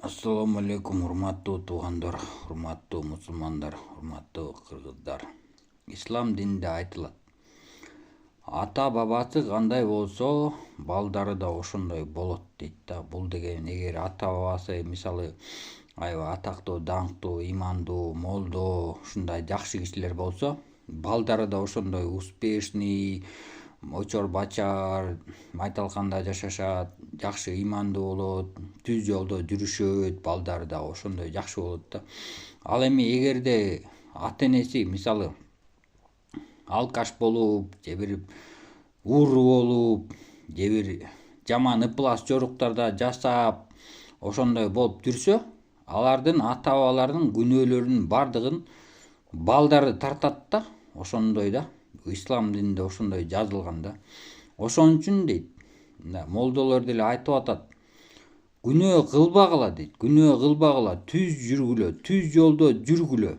Assalamu alaikum, урматтуу туугандар, урматтуу мусулмандар, урматтуу кыргыздар. Ислам дининде айтылат. Ата бабасы кандай болсо, балдары да ошондой болот дейт да. Бул деген эгер ата бабасы мисалы аябай атактуу, даңктуу, имандуу, молдо, ушундай жакшы кишилер болсо, балдары да ошондой успешный, очор бачар, майталканда жашашат, жакшы имандуу болот, түз жолдо жүрүшөт, балдары да ошондой жакшы болот да. Ал эми эгерде ата энеси мисалы алкаш болуп, же бир ууру болуп, же бир жаман ыплас жоруктарда жасап, ошондой болуп жүрсө, алардын ата бабалардын күнөөлөрүнүн бардыгын балдары тартат да, ошондой да. Ислам дининде ошондой жазылган да. Ошон үчүн дейт, молдолор деле айтып атат. Күнөө кылбагыла дейт. Күнөө кылбагыла, түз жүргүлө, түз жолдо жүргүлө.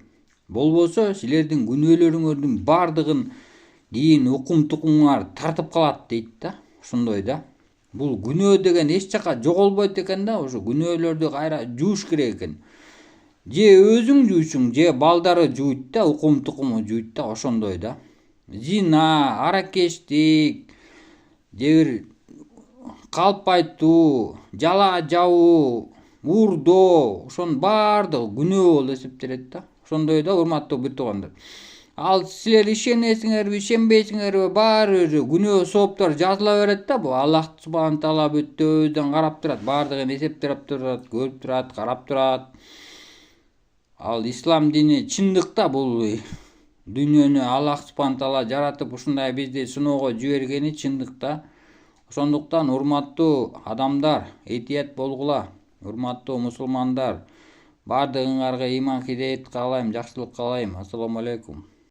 Болбосо силердин күнөөлөрүңөрдүн бардыгын дийин укум тукумуңар тартып калат дейт да. Ошондой да. Бул күнөө деген эч жака жоголбойт экен да. Ошо күнөөлөрдү кайра жууш керек экен. Же өзүң жуучуң, же балдары жуйт да, укум тукуму жуйт да, ошондой да. Зина, аракештик, же бир калп айтуу, жала жабуу, уурдоо, ошонун бардыгы күнөө болуп эсептелет да. Ошондой да, урматтуу бир туугандар. Ал силер ишенесиңерби, ишенбейсиңерби, баары бир күнөө сооптор жазыла берет да. Бул Аллах субхана таала бүт өзүдөн карап турат, бардыгын эсептеп турат, көрүп турат, карап турат. Ал ислам дини чындыкта бул дүйнөнү Аллах субхана таала жаратып ушундай бизди сыноого жибергени чындыкта. Ошондуктан урматтуу адамдар, этият болгула, урматтуу мусулмандар, бардыгыңарга иман хидayet каалайм, жакшылык каалайм. Ассаламу алейкум.